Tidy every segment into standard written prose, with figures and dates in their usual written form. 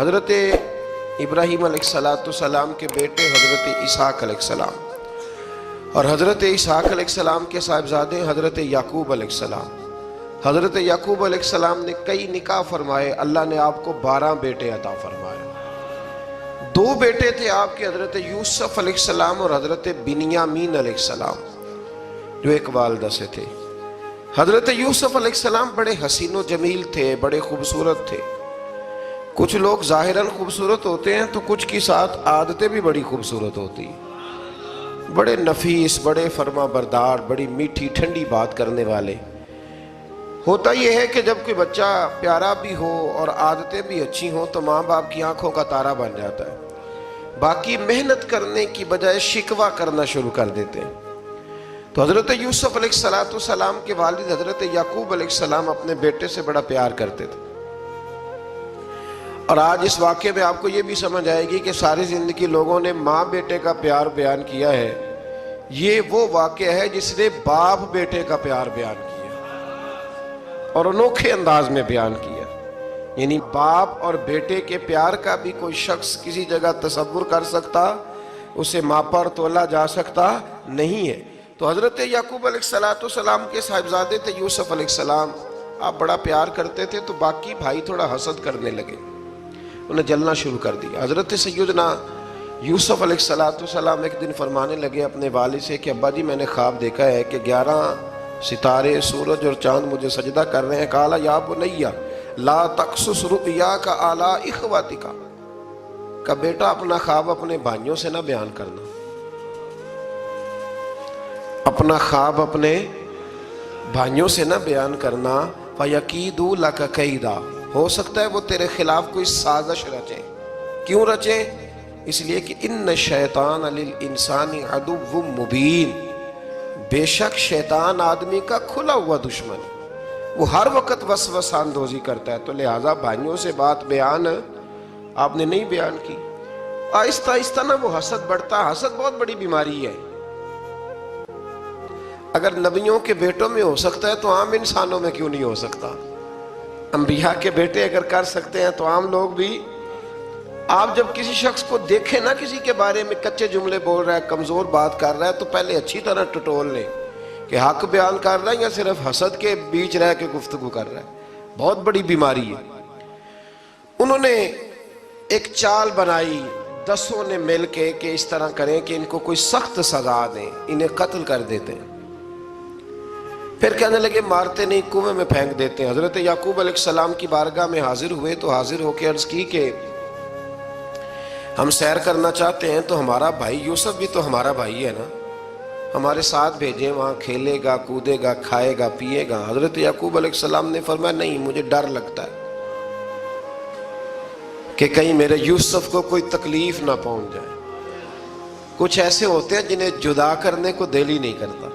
حضرت ابراہیم علیہ السلام کے بیٹے حضرت اسحاق علیہ السلام اور حضرت اسحاق علیہ السلام کے صاحبزادے حضرت یعقوب علیہ السلام. حضرت یعقوب علیہ السلام نے کئی نکاح فرمائے. اللہ نے آپ کو 12 بیٹے عطا فرمائے. 2 بیٹے تھے آپ کے، حضرت یوسف علیہ السلام اور حضرت بنیامین علیہ السلام، جو ایک والدہ سے تھے. حضرت یوسف علیہ السلام بڑے حسین و جمیل تھے، بڑے خوبصورت تھے. کچھ لوگ ظاہراً خوبصورت ہوتے ہیں تو کچھ کی ساتھ عادتیں بھی بڑی خوبصورت ہوتی ہیں. بڑے نفیس، بڑے فرما بردار، بڑی میٹھی ٹھنڈی بات کرنے والے. ہوتا یہ ہے کہ جب کوئی بچہ پیارا بھی ہو اور عادتیں بھی اچھی ہوں تو ماں باپ کی آنکھوں کا تارا بن جاتا ہے. باقی محنت کرنے کی بجائے شکوہ کرنا شروع کر دیتے ہیں. تو حضرت یوسف علیہ السلام کے والد حضرت یعقوب علیہ السلام اپنے بیٹے سے بڑا پیار کرتے تھے. اور آج اس واقعے میں آپ کو یہ بھی سمجھ آئے گی کہ ساری زندگی لوگوں نے ماں بیٹے کا پیار بیان کیا ہے. یہ وہ واقعہ ہے جس نے باپ بیٹے کا پیار بیان کیا اور انوکھے انداز میں بیان کیا. یعنی باپ اور بیٹے کے پیار کا بھی کوئی شخص کسی جگہ تصور کر سکتا، اسے ماپا اور تولا جا سکتا نہیں ہے. تو حضرت یعقوب علیہ السلام کے صاحبزادے تھے یوسف علیہ السلام. آپ بڑا پیار کرتے تھے تو باقی بھائی تھوڑا حسد کرنے لگے، انہیں جلنا شروع کر دیا. حضرت سیدنا یوسف علیہ السلام ایک دن فرمانے لگے اپنے والد سے کہ ابا جی میں نے خواب دیکھا ہے کہ 11 ستارے، سورج اور چاند مجھے سجدہ کر رہے ہیں. قال یا بنی لا تقصص رؤیاک علی اخواتک، کہ بیٹا اپنا خواب اپنے بھائیوں سے نہ بیان کرنا، اپنا خواب اپنے بھائیوں سے نہ بیان کرنا. فَيَكِيدُوا لَكَ كَيْدًا، ہو سکتا ہے وہ تیرے خلاف کوئی سازش رچیں. کیوں رچیں؟ اس لیے کہ ان الشیطان للانسان عدو مبین، بے شک شیطان آدمی کا کھلا ہوا دشمن، وہ ہر وقت وسوسہ اندوزی کرتا ہے. تو لہٰذا بھائیوں سے بات بیان آپ نے نہیں بیان کی. آہستہ آہستہ نا وہ حسد بڑھتا. حسد بہت بڑی بیماری ہے. اگر نبیوں کے بیٹوں میں ہو سکتا ہے تو عام انسانوں میں کیوں نہیں ہو سکتا؟ انبیاء کے بیٹے اگر کر سکتے ہیں تو عام لوگ بھی. آپ جب کسی شخص کو دیکھیں نا کسی کے بارے میں کچے جملے بول رہا ہے، کمزور بات کر رہا ہے، تو پہلے اچھی طرح ٹٹول لیں کہ حق بیان کر رہا ہے یا صرف حسد کے بیچ رہ کے گفتگو کر رہا ہے. بہت بڑی بیماری ہے. انہوں نے ایک چال بنائی 10 نے مل کے کہ اس طرح کریں کہ ان کو کوئی سخت سزا دیں، انہیں قتل کر دیتے ہیں. پھر کہنے لگے مارتے نہیں، کنویں میں پھینک دیتے ہیں. حضرت یعقوب علیہ السلام کی بارگاہ میں حاضر ہوئے تو حاضر ہو کے عرض کی کہ ہم سیر کرنا چاہتے ہیں تو ہمارا بھائی یوسف بھی تو ہمارا بھائی ہے نا، ہمارے ساتھ بھیجیں، وہاں کھیلے گا، کودے گا، کھائے گا، پیے گا. حضرت یعقوب علیہ السلام نے فرمایا نہیں، مجھے ڈر لگتا ہے کہ کہیں میرے یوسف کو کوئی تکلیف نہ پہنچ جائے. کچھ ایسے ہوتے ہیں جنہیں جدا کرنے کو دل ہی نہیں کرتا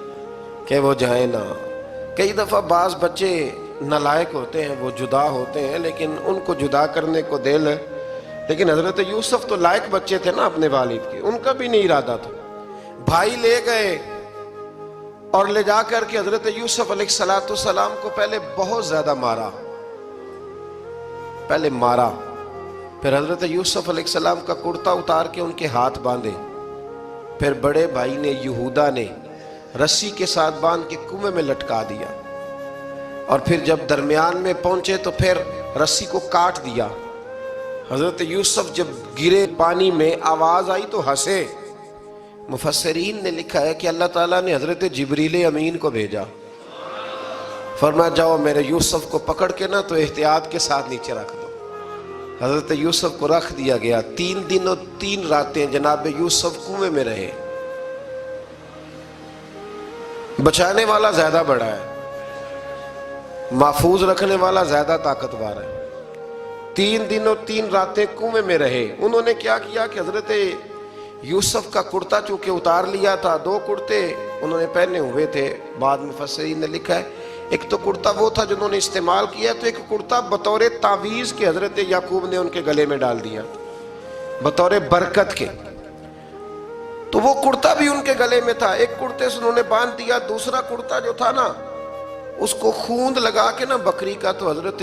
کہ وہ جائیں نہ. کئی دفعہ بعض بچے نالائق ہوتے ہیں، وہ جدا ہوتے ہیں لیکن ان کو جدا کرنے کو دل. لیکن حضرت یوسف تو لائق بچے تھے نا اپنے والد کے، ان کا بھی نہیں ارادہ تھا. بھائی لے گئے اور لے جا کر کے حضرت یوسف علیہ السلام کو پہلے بہت زیادہ مارا. پھر حضرت یوسف علیہ السلام کا کرتا اتار کے ان کے ہاتھ باندھے. پھر بڑے بھائی نے یہودا نے رسی کے ساتھ باندھ کے کنویں میں لٹکا دیا. اور پھر جب درمیان میں پہنچے تو پھر رسی کو کاٹ دیا. حضرت یوسف جب گرے پانی میں آواز آئی تو ہنسے. مفسرین نے لکھا ہے کہ اللہ تعالیٰ نے حضرت جبریل امین کو بھیجا، فرمایا جاؤ میرے یوسف کو پکڑ کے نا تو احتیاط کے ساتھ نیچے رکھ دو. حضرت یوسف کو رکھ دیا گیا. 3 دن اور 3 راتیں جناب یوسف کنویں میں رہے. بچانے والا زیادہ بڑا ہے، محفوظ رکھنے والا زیادہ طاقتور ہے. 3 دن اور 3 راتیں کنویں میں رہے. انہوں نے کیا کیا کہ حضرت یوسف کا کرتا چونکہ اتار لیا تھا، 2 کرتے انہوں نے پہنے ہوئے تھے. بعد مفسرین نے لکھا ہے ایک تو کرتا وہ تھا جنہوں نے استعمال کیا، تو ایک کرتا بطور تعویذ کے حضرت یعقوب نے ان کے گلے میں ڈال دیا بطور برکت کے. تو وہ کرتا بھی ان کے گلے میں تھا. ایک کرتے سے انہوں نے باندھ دیا. دوسرا کرتا جو تھا نا اس کو خوند لگا کے نا بکری کا، تو حضرت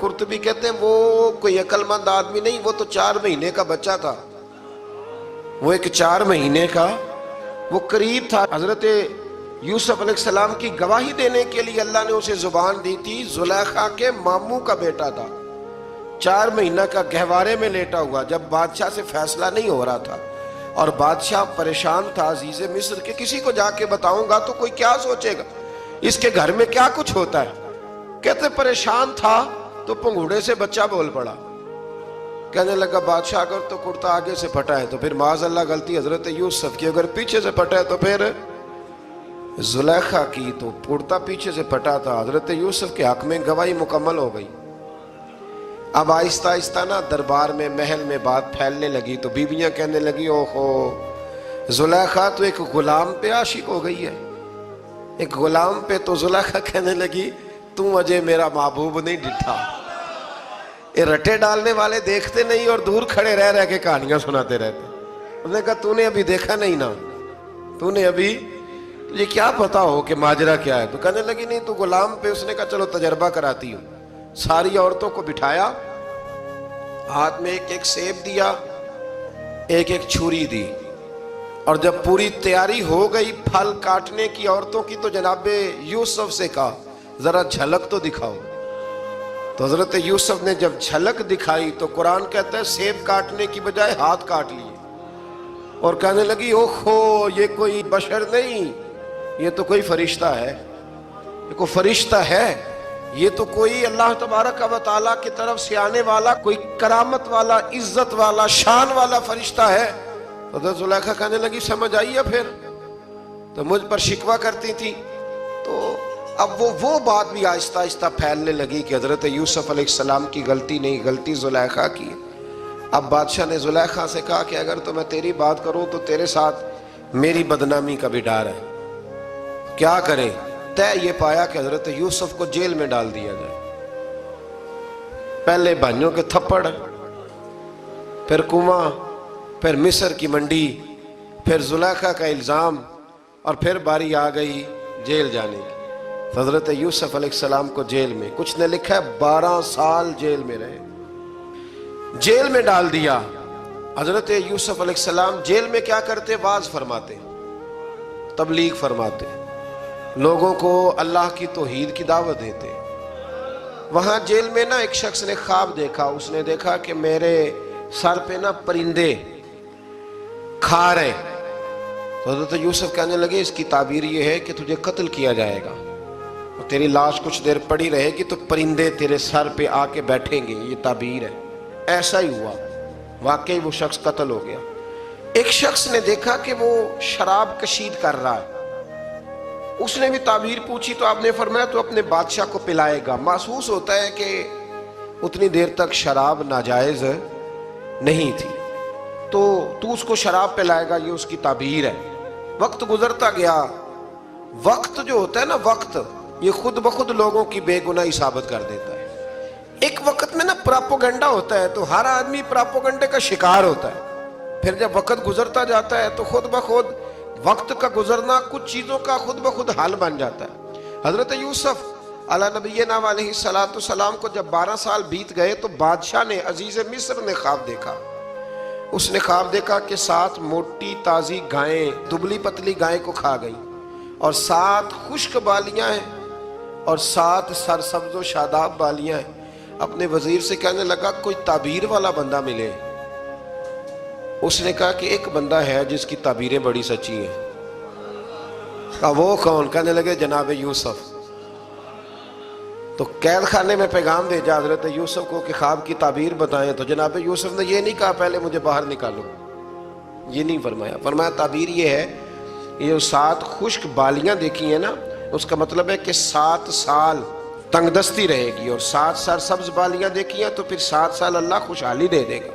قرطبی کہتے ہیں وہ کوئی عقل مند آدمی نہیں، وہ تو 4 مہینے کا بچہ تھا، وہ ایک 4 مہینے کا وہ قریب تھا۔ حضرت یوسف علیہ السلام کی گواہی دینے کے لیے اللہ نے اسے زبان دی تھی، زلیخا کے ماموں کا بیٹا تھا، 4 مہینہ کا گہوارے میں لیٹا ہوا، جب بادشاہ سے فیصلہ نہیں ہو رہا تھا اور بادشاہ پریشان تھا عزیز مصر کے کسی کو جا کے بتاؤں گا تو کوئی کیا سوچے گا، اس کے گھر میں کیا کچھ ہوتا ہے۔ کہتے پریشان تھا تو پنگوڑے سے بچہ بول پڑا، کہنے لگا بادشاہ اگر تو کرتا آگے سے پھٹا ہے تو پھر معاذ اللہ غلطی حضرت یوسف کی، اگر پیچھے سے پھٹا ہے تو پھر زلیخا کی، تو کرتا پیچھے سے پھٹا تھا۔ حضرت یوسف کے حق میں گواہی مکمل ہو گئی۔ اب آہستہ آہستہ نا دربار میں محل میں بات پھیلنے لگی، تو بیویاں کہنے لگی اوہو زلیخا تو ایک غلام پہ عاشق ہو گئی ہے، ایک غلام پہ۔ تو زلیخا کہنے لگی تم اجے میرا محبوب نہیں ڈٹھا۔ یہ رٹے ڈالنے والے دیکھتے نہیں اور دور کھڑے رہ رہ کے کہانیاں سناتے رہتے۔ انہوں نے کہا تو نے ابھی دیکھا نہیں نا، تو نے ابھی تجھے کیا پتا ہو کہ ماجرا کیا ہے؟ تو کہنے لگی نہیں تو غلام پہ۔ اس نے کہا چلو تجربہ کراتی ہوں۔ ساری عورتوں کو بٹھایا، ہاتھ میں ایک ایک سیب دیا، ایک ایک چھری دی، اور جب پوری تیاری ہو گئی پھل کاٹنے کی عورتوں کی تو جناب یوسف سے کہا ذرا جھلک تو دکھاؤ۔ تو حضرت یوسف نے جب جھلک دکھائی تو قرآن کہتا ہے سیب کاٹنے کی بجائے ہاتھ کاٹ لیے، اور کہنے لگی اوہو یہ کوئی بشر نہیں، یہ تو کوئی فرشتہ ہے، یہ کوئی فرشتہ ہے، یہ تو کوئی اللہ تبارک و تعالیٰ کی طرف سے آنے والا کوئی کرامت والا عزت والا شان والا فرشتہ ہے۔ حضرت زلیخا کہنے لگی سمجھ آئی ہے پھر تو مجھ پر شکوہ کرتی تھی۔ تو اب وہ بات بھی آہستہ آہستہ پھیلنے لگی کہ حضرت یوسف علیہ السلام کی غلطی نہیں، غلطی زلیخا کی۔ اب بادشاہ نے زلیخا سے کہا کہ اگر تو میں تیری بات کروں تو تیرے ساتھ میری بدنامی کا بھی ڈر ہے، کیا کریں؟ طے یہ پایا کہ حضرت یوسف کو جیل میں ڈال دیا جائے۔ پہلے بھائیوں کے تھپڑ، پھر کنواں، پھر مصر کی منڈی، پھر زلیخا کا الزام، اور پھر باری آ گئی جیل جانے کی۔ حضرت یوسف علیہ السلام کو جیل میں، کچھ نے لکھا ہے 12 سال جیل میں رہے، جیل میں ڈال دیا۔ حضرت یوسف علیہ السلام جیل میں کیا کرتے؟ واعظ فرماتے، تبلیغ فرماتے، لوگوں کو اللہ کی توحید کی دعوت دیتے۔ وہاں جیل میں نا ایک شخص نے خواب دیکھا، اس نے دیکھا کہ میرے سر پہ نا پرندے کھا رہے۔ تو حضرت یوسف کہنے لگے اس کی تعبیر یہ ہے کہ تجھے قتل کیا جائے گا، اور تیری لاش کچھ دیر پڑی رہے گی تو پرندے تیرے سر پہ آ کے بیٹھیں گے، یہ تعبیر ہے۔ ایسا ہی ہوا، واقعی وہ شخص قتل ہو گیا۔ ایک شخص نے دیکھا کہ وہ شراب کشید کر رہا ہے، اس نے بھی تعبیر پوچھی تو آپ نے فرمایا تو اپنے بادشاہ کو پلائے گا۔ محسوس ہوتا ہے کہ اتنی دیر تک شراب ناجائز نہیں تھی، تو اس کو شراب پلائے گا، یہ اس کی تعبیر ہے۔ وقت گزرتا گیا، وقت جو ہوتا ہے نا، وقت یہ خود بخود لوگوں کی بے گناہی ثابت کر دیتا ہے۔ ایک وقت میں نا پراپوگنڈا ہوتا ہے تو ہر آدمی پراپوگنڈے کا شکار ہوتا ہے، پھر جب وقت گزرتا جاتا ہے تو خود بخود وقت کا گزرنا کچھ چیزوں کا خود بخود حل بن جاتا ہے۔ حضرت یوسف علی نبینا علیہ السلام کو جب 12 سال بیت گئے تو بادشاہ نے، عزیز مصر نے خواب دیکھا۔ اس نے خواب دیکھا کہ 7 موٹی تازی گائیں دبلی پتلی گائیں کو کھا گئی، اور 7 خشک بالیاں ہیں اور 7 سرسبز و شاداب بالیاں ہیں۔ اپنے وزیر سے کہنے لگا کوئی تعبیر والا بندہ ملے۔ اس نے کہا کہ ایک بندہ ہے جس کی تعبیریں بڑی سچی ہیں۔ کہا وہ کون؟ کہنے لگے جناب یوسف۔ تو قید خانے میں پیغام بھیجا حضرت یوسف کو کہ خواب کی تعبیر بتائیں، تو جناب یوسف نے یہ نہیں کہا پہلے مجھے باہر نکالو، یہ نہیں فرمایا۔ فرمایا تعبیر یہ ہے، یہ 7 خشک بالیاں دیکھی ہیں نا، اس کا مطلب ہے کہ 7 سال تنگ دستی رہے گی، اور 7 سرسبز بالیاں دیکھی ہیں تو پھر 7 سال اللہ خوشحالی دے دے گا۔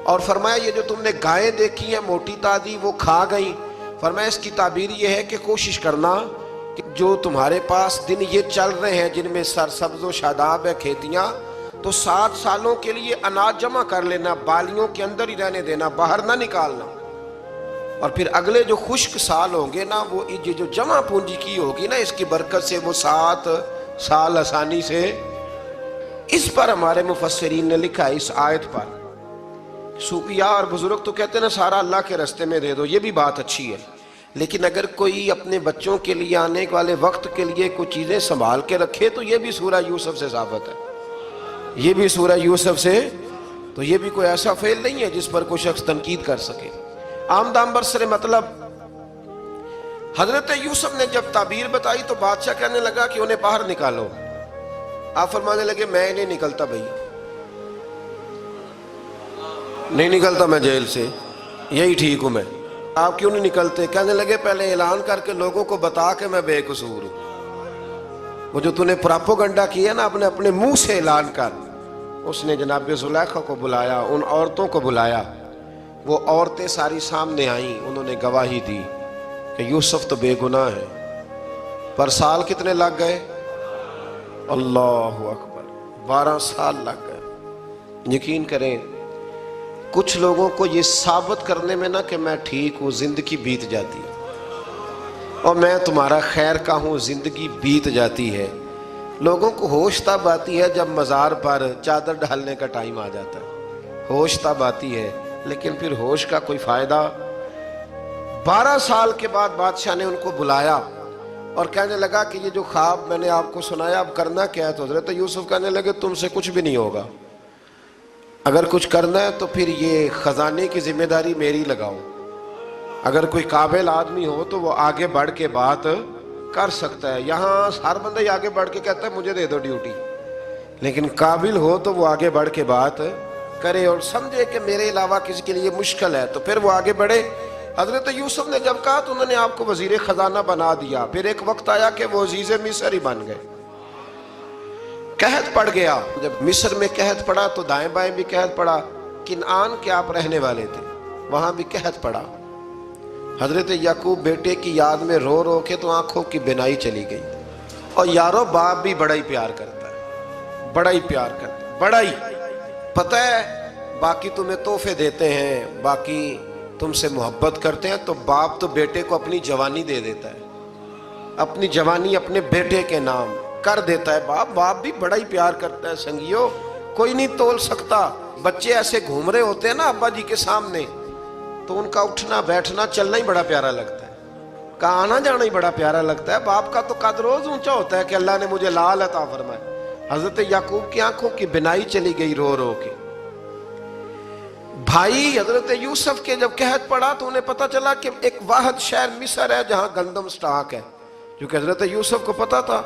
اور فرمایا یہ جو تم نے گائیں دیکھی ہیں موٹی تازی وہ کھا گئی، فرمایا اس کی تعبیر یہ ہے کہ کوشش کرنا کہ جو تمہارے پاس دن یہ چل رہے ہیں جن میں سرسبز و شاداب ہے کھیتیاں، تو 7 سالوں کے لیے اناج جمع کر لینا، بالیوں کے اندر ہی رہنے دینا، باہر نہ نکالنا۔ اور پھر اگلے جو خشک سال ہوں گے نا، وہ یہ جو جمع پونجی کی ہوگی نا، اس کی برکت سے وہ 7 سال آسانی سے. اس پر ہمارے مفسرین نے لکھا ہے، اس آیت پر. صوفیاء اور بزرگ تو کہتے ہیں نا سارا اللہ کے راستے میں دے دو، یہ بھی بات اچھی ہے، لیکن اگر کوئی اپنے بچوں کے لیے آنے والے وقت کے لیے کوئی چیزیں سنبھال کے رکھے تو یہ بھی سورہ یوسف سے ثابت ہے. یہ بھی سورہ یوسف سے، تو یہ بھی کوئی ایسا فعل نہیں ہے جس پر کوئی شخص تنقید کر سکے. آمدام برسر مطلب حضرت یوسف نے جب تعبیر بتائی تو بادشاہ کہنے لگا کہ انہیں باہر نکالو. آپ فرمانے لگے میں نہیں نکلتا بھائی، نہیں نکلتا میں جیل سے، یہی ٹھیک ہوں میں. آپ کیوں نہیں نکلتے؟ کہنے لگے پہلے اعلان کر کے لوگوں کو بتا کہ میں بے قصور ہوں. وہ جو تو نے پراپوگنڈا کیا نا اپنے منہ سے اعلان کر. اس نے جناب زلیخا کو بلایا، ان عورتوں کو بلایا، وہ عورتیں ساری سامنے آئیں، انہوں نے گواہی دی کہ یوسف تو بے گناہ ہے. پر سال کتنے لگ گئے؟ اللہ اکبر، 12 سال لگ گئے. یقین کریں کچھ لوگوں کو یہ ثابت کرنے میں نا کہ میں ٹھیک ہوں زندگی بیت جاتی ہے، اور میں تمہارا خیر کا ہوں زندگی بیت جاتی ہے. لوگوں کو ہوش تب آتی ہے جب مزار پر چادر ڈالنے کا ٹائم آ جاتا ہے، ہوش تب آتی ہے، لیکن پھر ہوش کا کوئی فائدہ. 12 سال کے بعد بادشاہ نے ان کو بلایا اور کہنے لگا کہ یہ جو خواب میں نے آپ کو سنایا اب کرنا کیا ہے؟ تو حضرت یوسف کہنے لگے تم سے کچھ بھی نہیں ہوگا، اگر کچھ کرنا ہے تو پھر یہ خزانے کی ذمہ داری میری لگاؤ. اگر کوئی قابل آدمی ہو تو وہ آگے بڑھ کے بات کر سکتا ہے. یہاں ہر بندہ ہی آگے بڑھ کے کہتا ہے مجھے دے دو ڈیوٹی، لیکن قابل ہو تو وہ آگے بڑھ کے بات کرے اور سمجھے کہ میرے علاوہ کسی کے لیے مشکل ہے تو پھر وہ آگے بڑھے. حضرت یوسف نے جب کہا تو انہوں نے آپ کو وزیر خزانہ بنا دیا. پھر ایک وقت آیا کہ وہ عزیز مصر ہی بن گئے. قحط پڑ گیا، جب مصر میں قحط پڑا تو دائیں بائیں بھی قحط پڑا. کنعان کے آپ رہنے والے تھے، وہاں بھی قحط پڑا. حضرت یعقوب بیٹے کی یاد میں رو رو کے تو آنکھوں کی بینائی چلی گئی. اور یارو باپ بھی بڑا ہی پیار کرتا ہے، بڑا ہی پیار کرتا ہے، بڑا ہی. پتہ ہے باقی تمہیں تحفے دیتے ہیں، باقی تم سے محبت کرتے ہیں، تو باپ تو بیٹے کو اپنی جوانی دے دیتا ہے، اپنی جوانی اپنے بیٹے کے نام کر دیتا ہے. باپ بھی بڑا ہی پیار کرتا ہے. سنگیو کوئی نہیں تول سکتا. بچے ایسے گھوم رہے ہوتے ہیں نا ابا جی کے سامنے تو ان کا اٹھنا بیٹھنا چلنا ہی بڑا پیارا لگتا ہے، کا آنا جانا ہی بڑا پیارا لگتا ہے. باپ کا تو قد روز اونچا ہوتا ہے کہ اللہ نے مجھے لال عطا فرمایا. حضرت یعقوب کی آنکھوں کی بینائی چلی گئی رو رو کے. بھائی حضرت یوسف کے جب قحط پڑا تو انہیں پتا چلا کہ ایک واحد شہر مصر ہے جہاں گندم سٹاک ہے، جو کہ حضرت یوسف کو پتا تھا.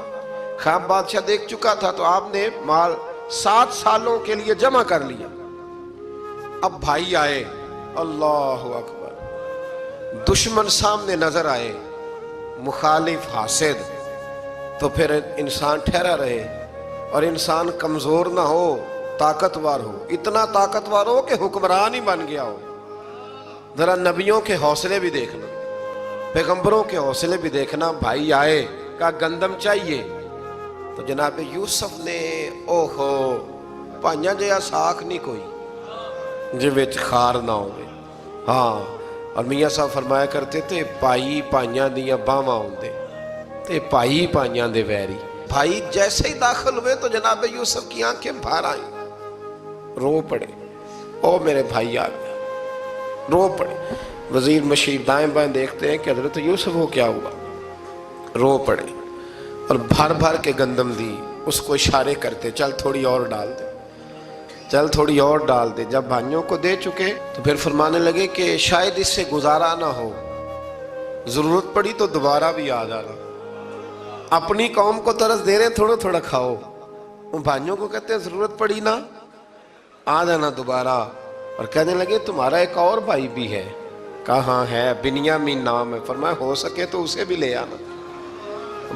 خواب بادشاہ دیکھ چکا تھا تو آپ نے مال 7 سالوں کے لیے جمع کر لیا. اب بھائی آئے، اللہ اکبر، دشمن سامنے نظر آئے، مخالف حاسد، تو پھر انسان ٹھہرا رہے اور انسان کمزور نہ ہو، طاقتور ہو. اتنا طاقتور ہو کہ حکمران ہی بن گیا ہو. ذرا نبیوں کے حوصلے بھی دیکھنا، پیغمبروں کے حوصلے بھی دیکھنا. بھائی آئے، کہا گندم چاہیے، تو جناب یوسف نے اوہو پائیاں جیا ساکھ نہیں کوئی جے وچ خار نہ ہوئے. ہاں، اور میاں صاحب فرمایا کرتے تھے پائی پائیاں دیاں باواں ہوندے تے پائی پائیاں دے ویری. بھائی جیسے ہی داخل ہوئے تو جناب یوسف کی آنکھیں بھار آئیں، رو پڑے. او میرے بھائی آ گیا، رو پڑے. وزیر مشیر دائیں بائیں دیکھتے ہیں کہ حضرت یوسف کو کیا ہوا، رو پڑے اور بھر بھر کے گندم دی. اس کو اشارے کرتے چل تھوڑی اور ڈال دے، چل تھوڑی اور ڈال دے. جب بھائیوں کو دے چکے تو پھر فرمانے لگے کہ شاید اس سے گزارا نہ ہو، ضرورت پڑی تو دوبارہ بھی آ جانا. اپنی قوم کو ترس دے رہے ہیں تھوڑا تھوڑا کھاؤ، ان بھائیوں کو کہتے ہیں ضرورت پڑی نا آ جانا دوبارہ. اور کہنے لگے تمہارا ایک اور بھائی بھی ہے. کہاں ہے؟ بنیامین نام ہے. فرمایا ہو سکے تو اسے بھی لے آنا.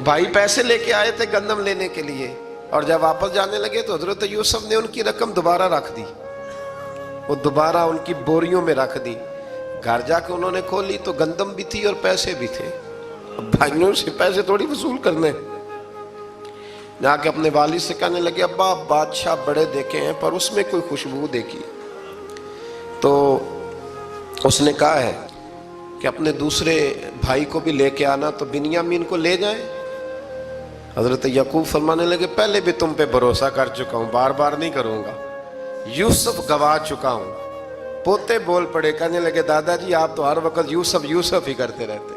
بھائی پیسے لے کے آئے تھے گندم لینے کے لیے، اور جب واپس جانے لگے تو حضرت یوسف نے ان کی رقم دوبارہ رکھ دی، وہ دوبارہ ان کی بوریوں میں رکھ دی. گھر جا کے انہوں نے کھولی تو گندم بھی تھی اور پیسے بھی تھے. بھائیوں سے پیسے تھوڑی وصول کرنے. جا کے اپنے والد سے کہنے لگے ابا بادشاہ بڑے دیکھے ہیں پر اس میں کوئی خوشبو دیکھی. تو اس نے کہا ہے کہ اپنے دوسرے بھائی کو بھی لے کے آنا، تو بنیامین کو لے جائیں۔ حضرت یعقوب فرمانے لگے پہلے بھی تم پہ بھروسہ کر چکا ہوں، بار بار نہیں کروں گا، یوسف گوا چکا ہوں۔ پوتے بول پڑے، کہنے لگے دادا جی آپ تو ہر وقت یوسف یوسف ہی کرتے رہتے۔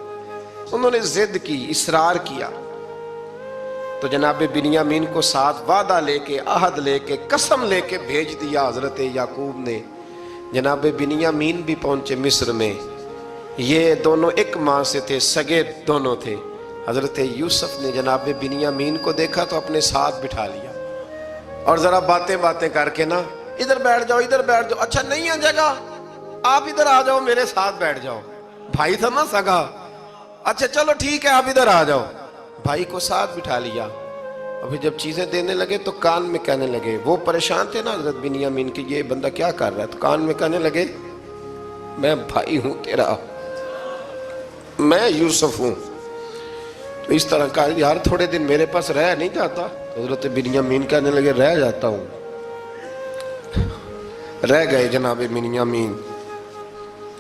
انہوں نے ضد کی، اصرار کیا، تو جناب بنیامین کو ساتھ وعدہ لے کے، عہد لے کے، قسم لے کے بھیج دیا حضرت یعقوب نے۔ جناب بنیامین بھی پہنچے مصر میں، یہ دونوں ایک ماں سے تھے، سگے دونوں تھے۔ حضرت یوسف نے جناب بنیامین کو دیکھا تو اپنے ساتھ بٹھا لیا، اور ذرا باتیں کر کے نا، ادھر بیٹھ جاؤ ادھر بیٹھ جاؤ، اچھا نہیں ہے جگہ، آپ ادھر آ جاؤ میرے ساتھ بیٹھ جاؤ، بھائی تھا نا سگا، اچھا چلو ٹھیک ہے آپ ادھر آ جاؤ، بھائی کو ساتھ بٹھا لیا۔ ابھی جب چیزیں دینے لگے تو کان میں کہنے لگے، وہ پریشان تھے نا حضرت بنیامین کی، یہ بندہ کیا کر رہا ہے، تو کان میں کہنے لگے میں بھائی ہوں تیرا، میں یوسف ہوں۔ تو اس طرح کہا یار تھوڑے دن میرے پاس رہ نہیں جاتا، حضرت بنیامین کہنے لگے رہ جاتا ہوں۔ رہ گئے جناب بنیامین۔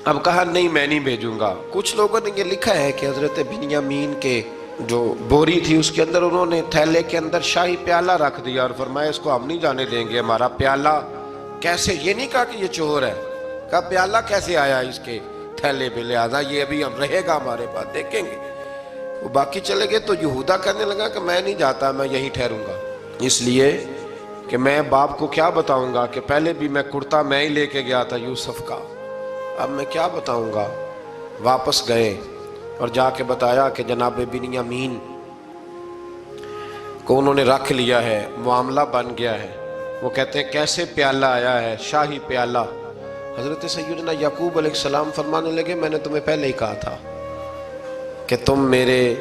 اب کہا نہیں میں نہیں بھیجوں گا۔ کچھ لوگوں نے یہ لکھا ہے کہ حضرت بنیامین کے جو بوری تھی اس کے اندر انہوں نے تھیلے کے اندر شاہی پیالہ رکھ دیا اور فرمایا اس کو ہم نہیں جانے دیں گے، ہمارا پیالہ کیسے، یہ نہیں کہا کہ یہ چور ہے، کہا پیالہ کیسے آیا اس کے تھیلے پہ، لہٰذا یہ ابھی ہم رہے گا ہمارے پاس، دیکھیں گے۔ وہ باقی چلے گئے تو یہودا کہنے لگا کہ میں نہیں جاتا، میں یہیں ٹھہروں گا، اس لیے کہ میں باپ کو کیا بتاؤں گا کہ پہلے بھی میں کرتا میں ہی لے کے گیا تھا یوسف کا، اب میں کیا بتاؤں گا۔ واپس گئے اور جا کے بتایا کہ جناب بنیامین کو انہوں نے رکھ لیا ہے، معاملہ بن گیا ہے۔ وہ کہتے ہیں کیسے پیالہ آیا ہے، شاہی پیالہ۔ حضرت سیدنا یعقوب علیہ السلام فرمانے لگے میں نے تمہیں پہلے ہی کہا تھا کہ تم میرے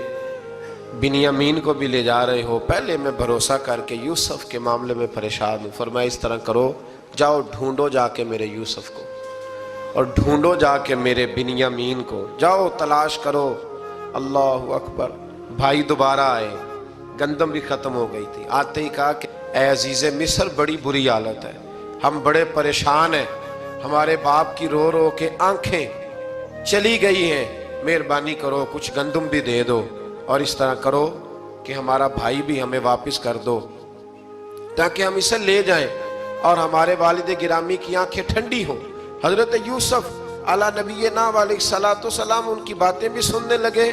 بنیامین کو بھی لے جا رہے ہو، پہلے میں بھروسہ کر کے یوسف کے معاملے میں پریشان ہوں۔ فرمایا اس طرح کرو، جاؤ ڈھونڈو جا کے میرے یوسف کو، اور ڈھونڈو جا کے میرے بنیامین کو، جاؤ تلاش کرو۔ اللہ اکبر۔ بھائی دوبارہ آئے، گندم بھی ختم ہو گئی تھی، آتے ہی کہا کہ اے عزیز مصر بڑی بری حالت ہے، ہم بڑے پریشان ہیں، ہمارے باپ کی رو رو کے آنکھیں چلی گئی ہیں، مہربانی کرو کچھ گندم بھی دے دو، اور اس طرح کرو کہ ہمارا بھائی بھی ہمیں واپس کر دو تاکہ ہم اسے لے جائیں اور ہمارے والد گرامی کی آنکھیں ٹھنڈی ہوں۔ حضرت یوسف علیٰ نبینا علیہ السلام ان کی باتیں بھی سننے لگے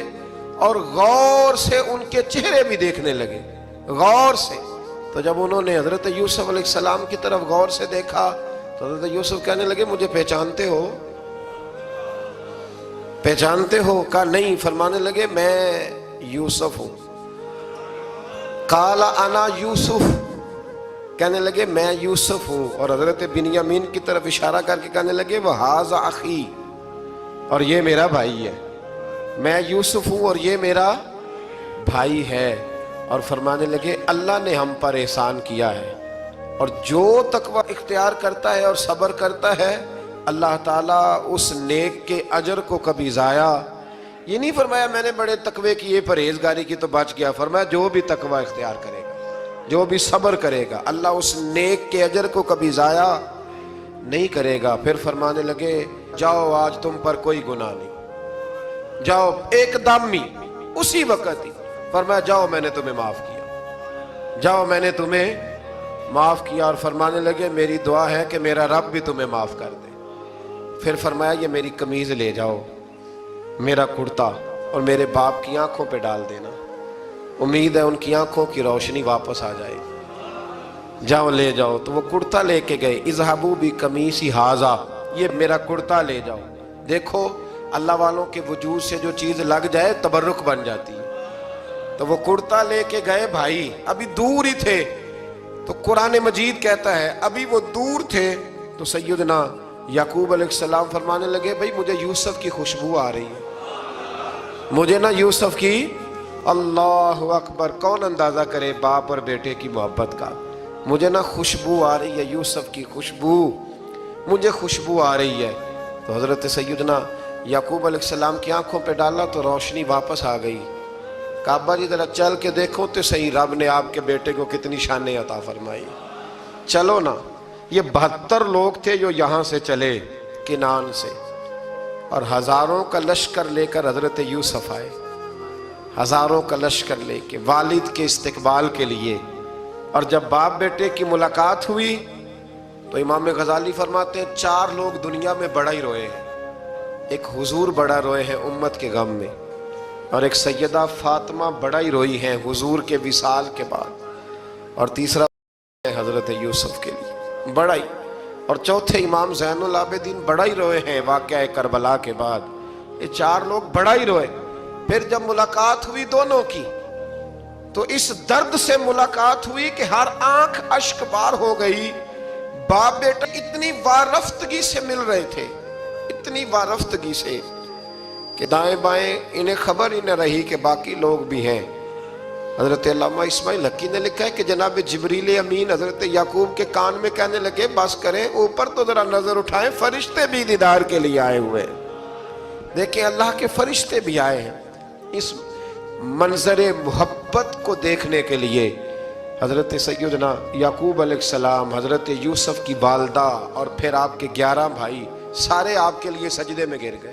اور غور سے ان کے چہرے بھی دیکھنے لگے، غور سے۔ تو جب انہوں نے حضرت یوسف علیہ السلام کی طرف غور سے دیکھا تو حضرت یوسف کہنے لگے مجھے پہچانتے ہو، پہچانتے ہو؟ کہا نہیں۔ فرمانے لگے میں یوسف ہوں۔ قال انا یوسف، کہنے لگے میں یوسف ہوں، اور حضرت بنیامین کی طرف اشارہ کر کے کہنے لگے وَهَذَا أَخِي، اور یہ میرا بھائی ہے، میں یوسف ہوں اور یہ میرا بھائی ہے۔ اور فرمانے لگے اللہ نے ہم پر احسان کیا ہے، اور جو تقوی اختیار کرتا ہے اور صبر کرتا ہے اللہ تعالیٰ اس نیک کے اجر کو کبھی ضائع، یہ نہیں فرمایا میں نے بڑے تقوی کیے پرہیزگاری کی تو بچ گیا، فرمایا جو بھی تقوی اختیار کرے گا، جو بھی صبر کرے گا، اللہ اس نیک کے اجر کو کبھی ضائع نہیں کرے گا۔ پھر فرمانے لگے جاؤ آج تم پر کوئی گناہ نہیں، جاؤ ایک دم ہی اسی وقت ہی فرمایا جاؤ میں نے تمہیں معاف کیا، جاؤ میں نے تمہیں معاف کیا۔ اور فرمانے لگے میری دعا ہے کہ میرا رب بھی تمہیں معاف کر دے۔ پھر فرمایا یہ میری قمیض لے جاؤ، میرا کرتا، اور میرے باپ کی آنکھوں پہ ڈال دینا، امید ہے ان کی آنکھوں کی روشنی واپس آ جائے، جاؤ لے جاؤ۔ تو وہ کرتا لے کے گئے، اذهبوا بقمیصی ھذا، یہ میرا کرتا لے جاؤ۔ دیکھو اللہ والوں کے وجود سے جو چیز لگ جائے تبرک بن جاتی ہے۔ تو وہ کرتا لے کے گئے، بھائی ابھی دور ہی تھے، تو قرآن مجید کہتا ہے ابھی وہ دور تھے تو سیدنا یعقوب علیہ السلام فرمانے لگے بھئی مجھے یوسف کی خوشبو آ رہی ہے، مجھے نا یوسف کی، اللہ اکبر، کون اندازہ کرے باپ اور بیٹے کی محبت کا، مجھے نا خوشبو آ رہی ہے، یوسف کی خوشبو، مجھے خوشبو آ رہی ہے۔ تو حضرت سیدنا یعقوب علیہ السلام کی آنکھوں پہ ڈالا تو روشنی واپس آ گئی۔ کعبہ جی ذرا چل کے دیکھو تو صحیح رب نے آپ کے بیٹے کو کتنی شانیں عطا فرمائی۔ چلو نا، یہ 72 لوگ تھے جو یہاں سے چلے کنان سے، اور ہزاروں کا لشکر لے کر حضرت یوسف آئے، ہزاروں کا لشکر لے کے والد کے استقبال کے لیے۔ اور جب باپ بیٹے کی ملاقات ہوئی تو امام غزالی فرماتے ہیں 4 لوگ دنیا میں بڑا ہی روئے ہیں۔ ایک حضور بڑا روئے ہیں امت کے غم میں، اور ایک سیدہ فاطمہ بڑا ہی روئی ہیں حضور کے وصال کے بعد، اور تیسرا حضرت یوسف کے لیے بڑا ہی، اور چوتھے امام زین العابدین بڑا ہی روئے ہیں واقعہ کربلا کے بعد۔ یہ 4 لوگ بڑا ہی روئے۔ پھر جب ملاقات ہوئی دونوں کی تو اس درد سے ملاقات ہوئی کہ ہر آنکھ اشک بار ہو گئی۔ باپ بیٹا اتنی وارفتگی سے مل رہے تھے، اتنی وارفتگی سے کہ دائیں بائیں انہیں خبر ہی نہ رہی کہ باقی لوگ بھی ہیں۔ حضرت علامہ اسماعیل حقی نے لکھا ہے کہ جناب جبریل امین حضرت یعقوب کے کان میں کہنے لگے بس کریں، اوپر تو ذرا نظر اٹھائیں، فرشتے بھی دیدار کے لیے آئے ہوئے ہیں۔ دیکھیں اللہ کے فرشتے بھی آئے ہیں اس منظر محبت کو دیکھنے کے لیے۔ حضرت سیدنا یعقوب علیہ السلام، حضرت یوسف کی والدہ، اور پھر آپ کے 11 بھائی سارے آپ کے لیے سجدے میں گر گئے۔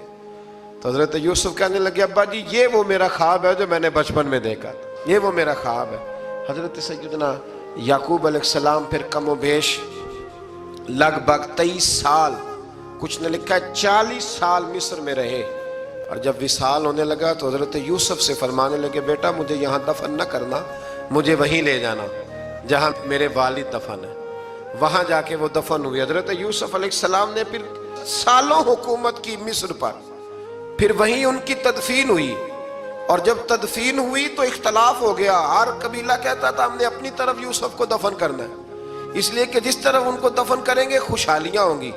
تو حضرت یوسف کہنے لگے ابا جی یہ وہ میرا خواب ہے جو میں نے بچپن میں دیکھا، یہ وہ میرا خواب ہے۔ حضرت سیدنا یعقوب علیہ السلام پھر کم و بیش لگ بھگ 23 سال، کچھ نے لکھا ہے 40 سال مصر میں رہے، اور جب وصال ہونے لگا تو حضرت یوسف سے فرمانے لگے بیٹا مجھے یہاں دفن نہ کرنا، مجھے وہیں لے جانا جہاں میرے والد دفن ہے۔ وہاں جا کے وہ دفن ہوئے۔ حضرت یوسف علیہ السلام نے پھر سالوں حکومت کی مصر پر، پھر وہیں ان کی تدفین ہوئی، اور جب تدفین ہوئی تو اختلاف ہو گیا۔ ہر قبیلہ کہتا تھا ہم نے اپنی طرف یوسف کو دفن کرنا ہے، اس لیے کہ جس طرف ان کو دفن کریں گے خوشحالیاں ہوں گی۔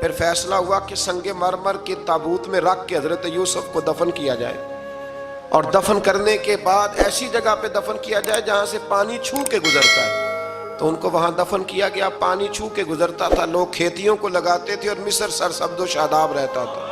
پھر فیصلہ ہوا کہ سنگ مرمر کے تابوت میں رکھ کے حضرت یوسف کو دفن کیا جائے، اور دفن کرنے کے بعد ایسی جگہ پہ دفن کیا جائے جہاں سے پانی چھو کے گزرتا ہے۔ تو ان کو وہاں دفن کیا گیا، پانی چھو کے گزرتا تھا، لوگ کھیتیوں کو لگاتے تھے اور مصر سرسبز و شاداب رہتا تھا۔